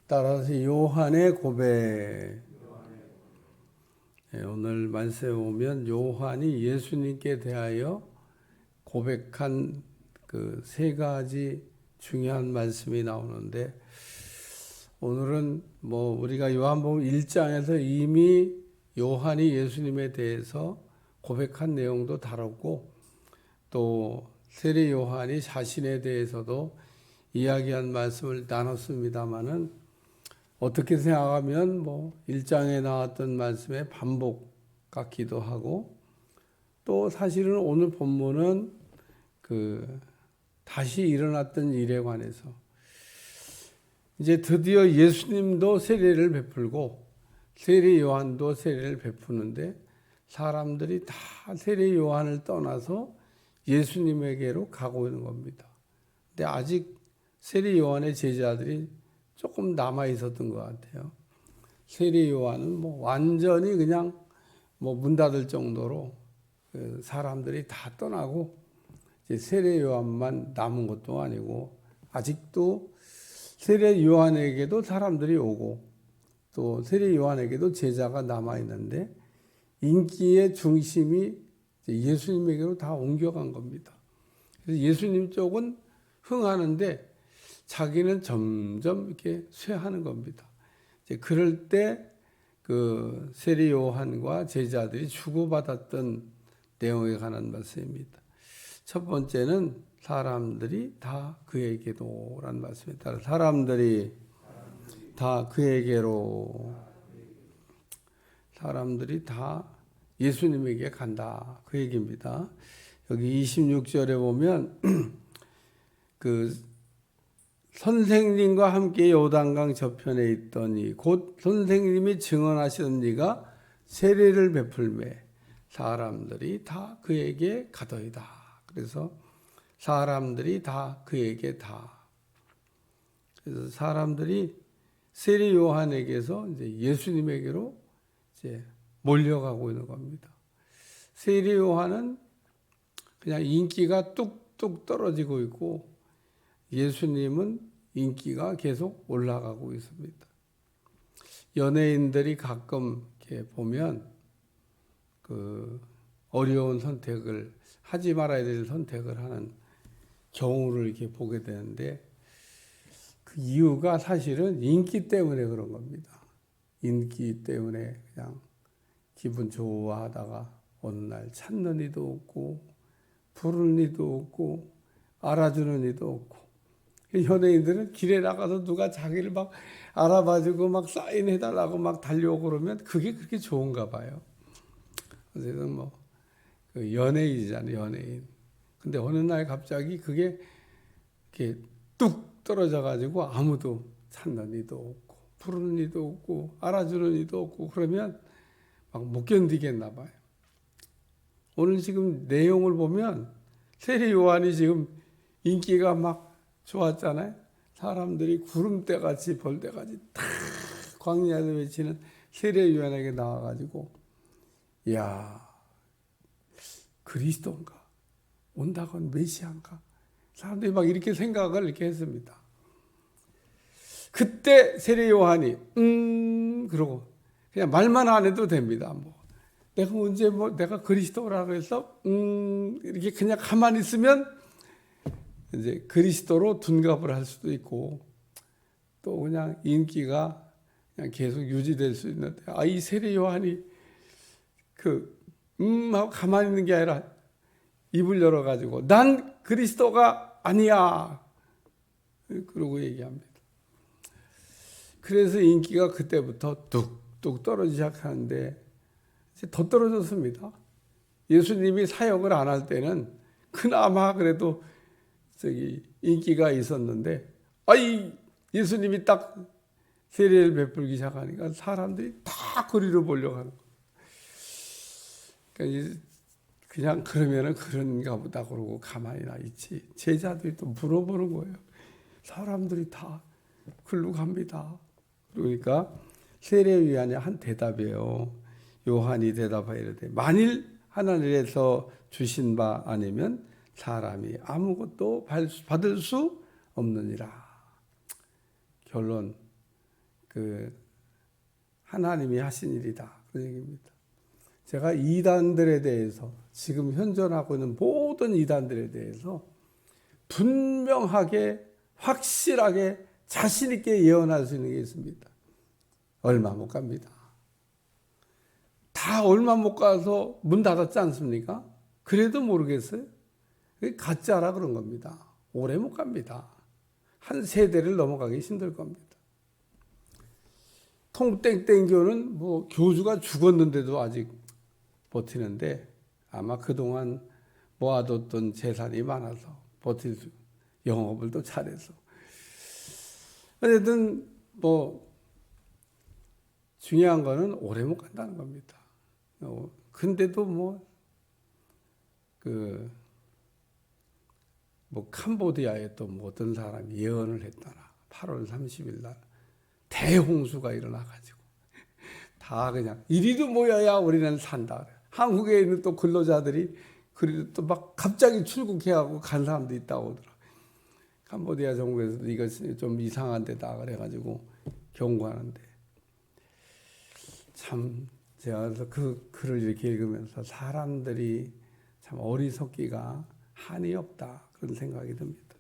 따라서 요한의 고백. 오늘 말씀에 보면 요한이 예수님께 대하여 고백한 그 세 가지 중요한 말씀이 나오는데, 오늘은 우리가 요한복음 1장에서 이미 요한이 예수님에 대해서 고백한 내용도 다뤘고, 또 세례 요한이 자신에 대해서도 이야기한 말씀을 나눴습니다마는, 어떻게 생각하면 1장에 나왔던 말씀의 반복 같기도 하고, 또 사실은 오늘 본문은 다시 일어났던 일에 관해서 이제 드디어 예수님도 세례를 베풀고 세례 요한도 세례를 베푸는데, 사람들이 다 세례 요한을 떠나서 예수님에게로 가고 있는 겁니다. 근데 아직 세례 요한의 제자들이 조금 남아 있었던 것 같아요. 세례 요한은 완전히 그냥 문 닫을 정도로 사람들이 다 떠나고, 이제 세례 요한만 남은 것도 아니고, 아직도 세례 요한에게도 사람들이 오고, 또 세례 요한에게도 제자가 남아 있는데, 인기의 중심이 예수님에게로 다 옮겨간 겁니다. 그래서 예수님 쪽은 흥하는데 자기는 점점 이렇게 쇠하는 겁니다. 이제 그럴 때 그 세례 요한과 제자들이 주고받았던 내용에 관한 말씀입니다. 첫 번째는 사람들이 다 그에게로라는 말씀입니다. 사람들이 다 그에게로, 사람들이 다 예수님에게 간다, 그 얘기입니다. 여기 26절에 보면 선생님과 함께 요단강 저편에 있더니 곧 선생님이 증언하시던 이가 세례를 베풀매 사람들이 다 그에게 가더이다. 그래서 사람들이 다 그에게 다. 그래서 사람들이 세례 요한에게서 이제 예수님에게로 이제 몰려가고 있는 겁니다. 세례 요한은 그냥 인기가 뚝뚝 떨어지고 있고, 예수님은 인기가 계속 올라가고 있습니다. 연예인들이 가끔 이렇게 보면 어려운 선택을 하지 말아야 될 선택을 하는 경우를 이렇게 보게 되는데, 그 이유가 사실은 인기 때문에 그런 겁니다. 인기 때문에 그냥 기분 좋아하다가 어느 날 찾는 이도 없고, 부르는 이도 없고, 알아주는 이도 없고, 연예인들은 길에 나가서 누가 자기를 막 알아봐주고 막 사인해달라고 막 달려오고 그러면 그게 그렇게 좋은가 봐요. 어쨌든 연예인이잖아요, 연예인. 근데 어느 날 갑자기 그게 이렇게 뚝 떨어져가지고 아무도 찾는 이도 없고, 부르는 이도 없고, 알아주는 이도 없고, 그러면 막 못 견디겠나 봐요. 오늘 지금 내용을 보면 세례 요한이 지금 인기가 막 좋았잖아요. 사람들이 구름대같이 벌떼같이 다 광야에서 외치는 세례 요한에게 나와가지고, 야, 그리스도인가? 온다건 메시아인가? 사람들이 막 이렇게 생각을 이렇게 했습니다. 그때 세례 요한이 그러고 그냥 말만 안 해도 됩니다. 내가 언제 내가 그리스도라고 해서 이렇게 그냥 가만히 있으면 이제 그리스도로 둔갑을 할 수도 있고, 또 그냥 인기가 그냥 계속 유지될 수 있는데, 이 세례 요한이 하고 가만히 있는 게 아니라 입을 열어가지고 난 그리스도가 아니야, 그러고 얘기합니다. 그래서 인기가 그때부터 뚝뚝 떨어지기 시작하는데, 이제 더 떨어졌습니다. 예수님이 사역을 안 할 때는 그나마 그래도 인기가 있었는데, 예수님이 딱 세례를 베풀기 시작하니까 사람들이 다 그리로 몰려가는 거예요. 그러니까 그냥 그러면은 그런가 보다 그러고 가만히 나 있지. 제자들이 또 물어보는 거예요. 사람들이 다 글로 갑니다. 그러니까 세례 요한의 한 대답이에요. 요한이 대답하여 이르되 만일 하늘에서 주신 바 아니면 사람이 아무것도 받을 수 없느니라. 결론, 그 하나님이 하신 일이다 그런 얘기입니다. 제가 이단들에 대해서 지금 현존하고 있는 모든 이단들에 대해서 분명하게 확실하게 자신 있게 예언할 수 있는 게 있습니다. 얼마 못 갑니다. 다 얼마 못 가서 문 닫았지 않습니까? 그래도 모르겠어요. 가짜라 그런 겁니다. 오래 못 갑니다. 한 세대를 넘어가기 힘들 겁니다. 통땡땡교는 뭐 교주가 죽었는데도 아직 버티는데 아마 그동안 모아뒀던 재산이 많아서 버틸 수, 영업을 또 잘해서. 어쨌든 뭐 중요한 거는 오래 못 간다는 겁니다. 근데도 캄보디아에 또 어떤 사람이 예언을 했더라. 8월 30일 날 대홍수가 일어나가지고 다 그냥 이리도 모여야 우리는 산다. 한국에 있는 또 근로자들이 그리고 또 막 갑자기 출국해하고 간 사람도 있다고 하더라. 캄보디아 정부에서도 이거 좀 이상한 데다 그래가지고 경고하는데 참 제가 그래서 그 글을 이렇게 읽으면서 사람들이 참 어리석기가 한이 없다 그런 생각이 듭니다.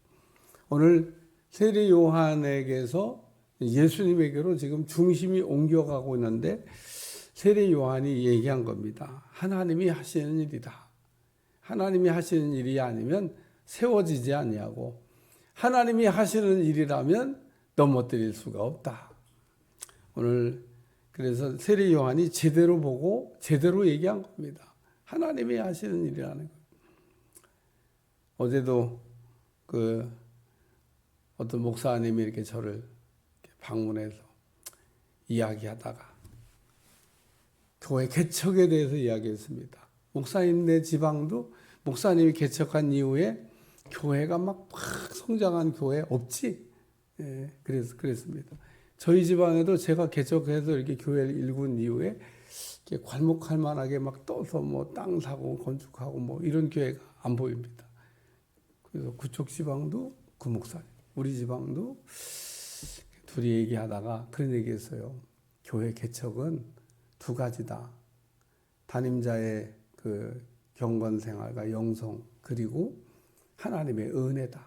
오늘 세례 요한에게서 예수님에게로 지금 중심이 옮겨가고 있는데 세례 요한이 얘기한 겁니다. 하나님이 하시는 일이다. 하나님이 하시는 일이 아니면 세워지지 아니하고 하나님이 하시는 일이라면 넘어뜨릴 수가 없다. 오늘 그래서 세례 요한이 제대로 보고 제대로 얘기한 겁니다. 하나님이 하시는 일이라는 것. 어제도 어떤 목사님이 이렇게 저를 방문해서 이야기하다가 교회 개척에 대해서 이야기했습니다. 목사님네 지방도 목사님이 개척한 이후에 교회가 막 성장한 교회 없지? 예, 그랬습니다. 저희 지방에도 제가 개척해서 이렇게 교회를 일군 이후에 이렇게 괄목할 만하게 막 떠서 땅 사고 건축하고 이런 교회가 안 보입니다. 그래서 그쪽 지방도 그 목사님, 우리 지방도 둘이 얘기하다가 그런 얘기했어요. 교회 개척은 두 가지다. 담임자의 그 경건 생활과 영성 그리고 하나님의 은혜다.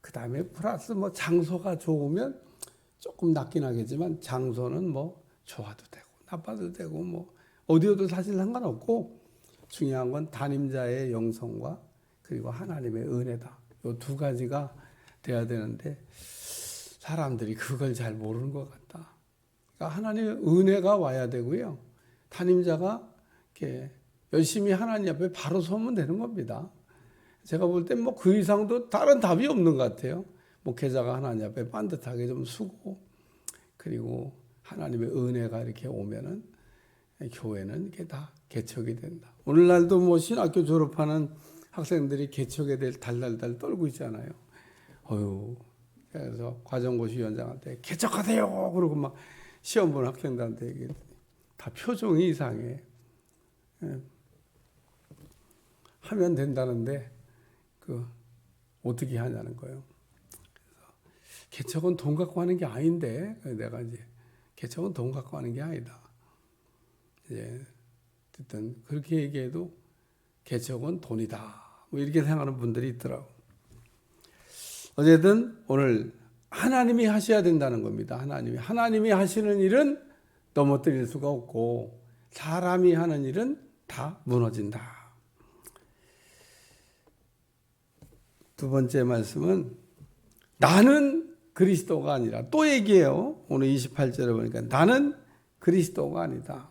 그 다음에 플러스 장소가 좋으면 조금 낫긴 하겠지만 장소는 좋아도 되고 나빠도 되고 어디여도 사실 상관없고 중요한 건 담임자의 영성과 그리고 하나님의 은혜다. 이 두 가지가 돼야 되는데 사람들이 그걸 잘 모르는 것 같다. 그러니까 하나님의 은혜가 와야 되고요. 담임자가 이렇게 열심히 하나님 앞에 바로 서면 되는 겁니다. 제가 볼 땐 그 이상도 다른 답이 없는 것 같아요. 목회자가 하나님 앞에 반듯하게 좀 서고 그리고 하나님의 은혜가 이렇게 오면은 교회는 이렇게 다 개척이 된다. 오늘날도 신학교 졸업하는 학생들이 개척에 대해 달달달 떨고 있잖아요. 그래서 과정고시 위원장한테 개척하세요. 그러고 막 시험 보는 학생들한테 얘기했더니 다 표정이 이상해. 하면 된다는데 어떻게 하냐는 거예요. 그래서 개척은 돈 갖고 하는 게 아닌데 내가 이제 개척은 돈 갖고 하는 게 아니다. 이제 어쨌든 그렇게 얘기해도 개척은 돈이다. 이렇게 생각하는 분들이 있더라고. 어쨌든 오늘 하나님이 하셔야 된다는 겁니다. 하나님이 하시는 일은 넘어뜨릴 수가 없고 사람이 하는 일은 다 무너진다. 두 번째 말씀은 나는 그리스도가 아니라 또 얘기해요. 오늘 28절에 보니까 나는 그리스도가 아니다.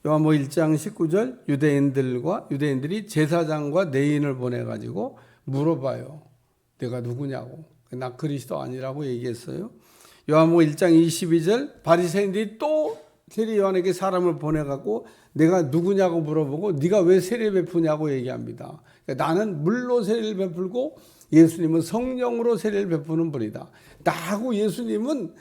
요한복음 1장 19절 유대인들이 제사장과 내인을 보내가지고 물어봐요. 내가 누구냐고. 나 그리스도 아니라고 얘기했어요. 요한복음 1장 22절 바리새인들이 또 세례 요한에게 사람을 보내갖고 내가 누구냐고 물어보고 네가 왜 세례 베푸냐고 얘기합니다. 그러니까 나는 물로 세례를 베풀고 예수님은 성령으로 세례를 베푸는 분이다. 나하고 예수님은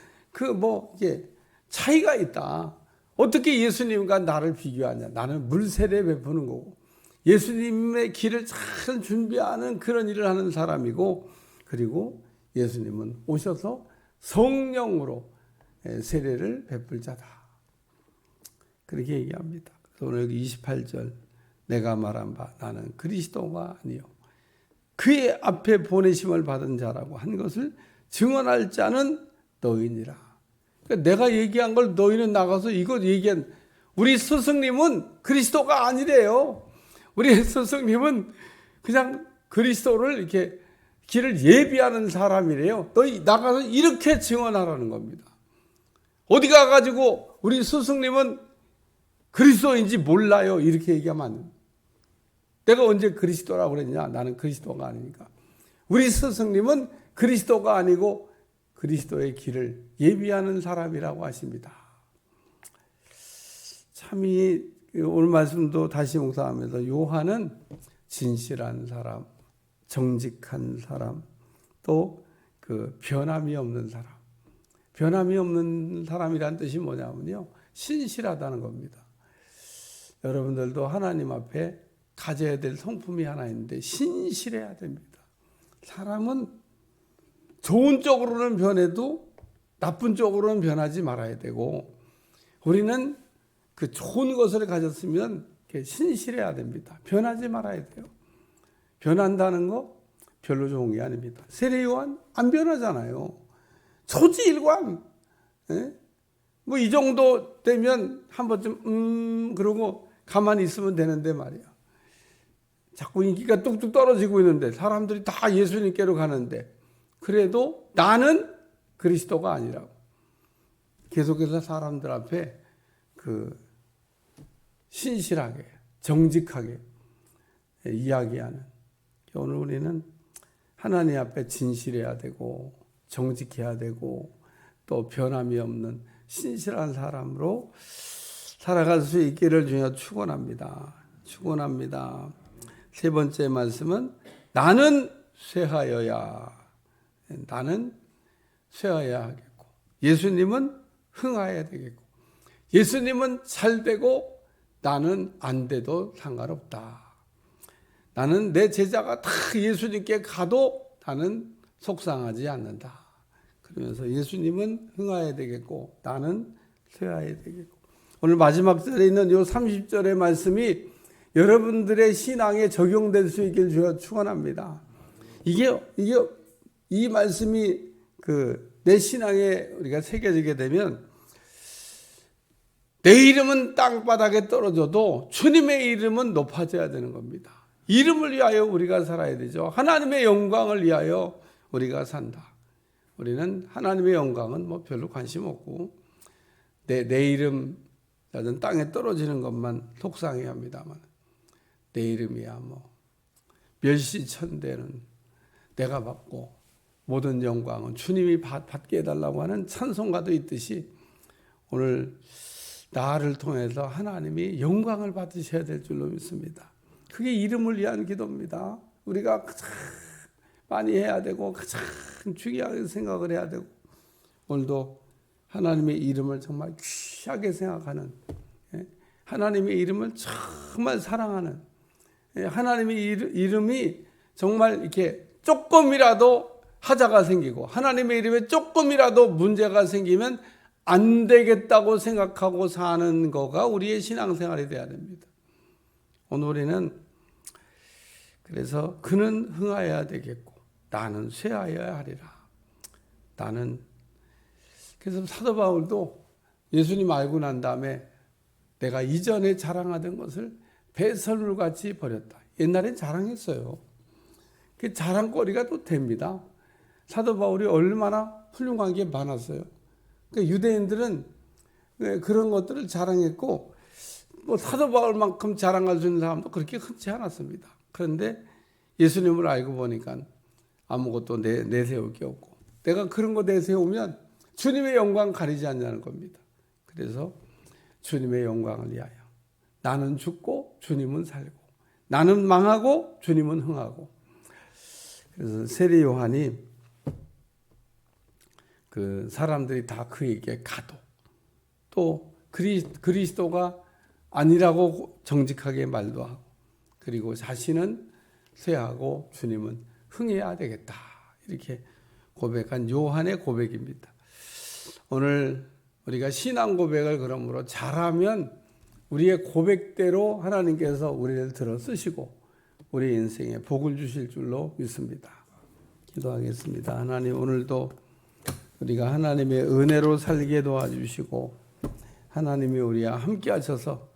이게 차이가 있다. 어떻게 예수님과 나를 비교하냐. 나는 물 세례 베푸는 거고 예수님의 길을 잘 준비하는 그런 일을 하는 사람이고 그리고 예수님은 오셔서 성령으로 세례를 베풀 자다. 그렇게 얘기합니다. 오늘 28절 내가 말한 바 나는 그리스도가 아니요 그의 앞에 보내심을 받은 자라고 한 것을 증언할 자는 너희니라. 그러니까 내가 얘기한 걸 너희는 나가서 이거 얘기한 우리 스승님은 그리스도가 아니래요. 우리 스승님은 그냥 그리스도를 이렇게 길을 예비하는 사람이래요. 너희 나가서 이렇게 증언하라는 겁니다. 어디 가가지고 우리 스승님은 그리스도인지 몰라요. 이렇게 얘기하면 안 됩니다. 내가 언제 그리스도라고 그랬냐? 나는 그리스도가 아니니까. 우리 스승님은 그리스도가 아니고 그리스도의 길을 예비하는 사람이라고 하십니다. 참이 오늘 말씀도 다시 묵상하면서 요한은 진실한 사람, 정직한 사람, 또 그 변함이 없는 사람. 변함이 없는 사람이란 뜻이 뭐냐면요. 신실하다는 겁니다. 여러분들도 하나님 앞에 가져야 될 성품이 하나 있는데 신실해야 됩니다. 사람은 좋은 쪽으로는 변해도 나쁜 쪽으로는 변하지 말아야 되고 우리는 그 좋은 것을 가졌으면 신실해야 됩니다. 변하지 말아야 돼요. 변한다는 거 별로 좋은 게 아닙니다. 세례 요한 안 변하잖아요. 초지일관. 뭐 이 정도 되면 한 번쯤 그러고 가만히 있으면 되는데 말이야. 자꾸 인기가 뚝뚝 떨어지고 있는데 사람들이 다 예수님께로 가는데 그래도 나는 그리스도가 아니라고 계속해서 사람들 앞에 그 신실하게 정직하게 이야기하는 오늘 우리는 하나님 앞에 진실해야 되고 정직해야 되고 또 변함이 없는 신실한 사람으로 살아갈 수 있기를 주여 축원합니다. 축원합니다. 세 번째 말씀은 나는 쇠하여야 나는 쇠하여야 하겠고 예수님은 흥하여야 되겠고 예수님은 잘 되고 나는 안 돼도 상관없다. 나는 내 제자가 다 예수님께 가도 나는 속상하지 않는다. 그러면서 예수님은 흥하여야 되겠고 나는 쇠하여야 되겠고 오늘 마지막 절에 있는 이 30절의 말씀이 여러분들의 신앙에 적용될 수 있길 주여 축원합니다. 이게 이 말씀이 내 신앙에 우리가 새겨지게 되면 내 이름은 땅바닥에 떨어져도 주님의 이름은 높아져야 되는 겁니다. 이름을 위하여 우리가 살아야 되죠. 하나님의 영광을 위하여 우리가 산다. 우리는 하나님의 영광은 뭐 별로 관심 없고 내 이름 낮은 땅에 떨어지는 것만 속상해 합니다만 내 이름이야 뭐 멸시천대는 내가 받고 모든 영광은 주님이 받게 해달라고 하는 찬송가도 있듯이 오늘 나를 통해서 하나님이 영광을 받으셔야 될 줄로 믿습니다. 그게 이름을 위한 기도입니다. 우리가 가장 많이 해야 되고 가장 중요하게 생각을 해야 되고 오늘도 하나님의 이름을 정말 귀하게 생각하는 하나님의 이름을 정말 사랑하는 하나님의 이름이 정말 이렇게 조금이라도 하자가 생기고 하나님의 이름에 조금이라도 문제가 생기면 안 되겠다고 생각하고 사는 거가 우리의 신앙생활이 돼야 됩니다. 오늘 우리는 그래서 그는 흥하여야 되겠고 나는 쇠하여야 하리라. 나는 그래서 사도 바울도 예수님 알고 난 다음에 내가 이전에 자랑하던 것을 배설물같이 버렸다. 옛날엔 자랑했어요. 그 자랑거리가 또 됩니다. 사도 바울이 얼마나 훌륭한 게 많았어요. 그러니까 유대인들은 그런 것들을 자랑했고 뭐 사도 바울만큼 자랑할 수 있는 사람도 그렇게 흔치 않았습니다. 그런데 예수님을 알고 보니까 아무것도 내세울 게 없고 내가 그런 거 내세우면 주님의 영광 가리지 않냐는 겁니다. 그래서 주님의 영광을 위하여 나는 죽고 주님은 살고 나는 망하고 주님은 흥하고 그래서 세례 요한이 그 사람들이 다 그에게 가도 또 그리스도가 아니라고 정직하게 말도 하고 그리고 자신은 쇠하고 주님은 흥해야 되겠다 이렇게 고백한 요한의 고백입니다. 오늘 우리가 신앙 고백을 그러므로 잘하면 우리의 고백대로 하나님께서 우리를 들어 쓰시고 우리 인생에 복을 주실 줄로 믿습니다. 기도하겠습니다. 하나님, 오늘도 우리가 하나님의 은혜로 살게 도와주시고 하나님이 우리와 함께 하셔서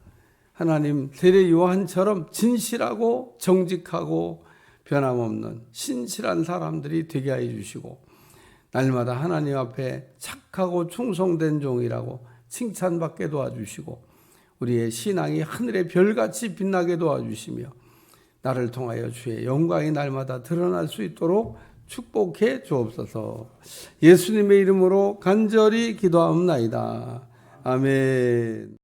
하나님 세례 요한처럼 진실하고 정직하고 변함없는 신실한 사람들이 되게 하여 주시고 날마다 하나님 앞에 착하고 충성된 종이라고 칭찬받게 도와주시고 우리의 신앙이 하늘의 별같이 빛나게 도와주시며 나를 통하여 주의 영광이 날마다 드러날 수 있도록 축복해 주옵소서. 예수님의 이름으로 간절히 기도하옵나이다. 아멘.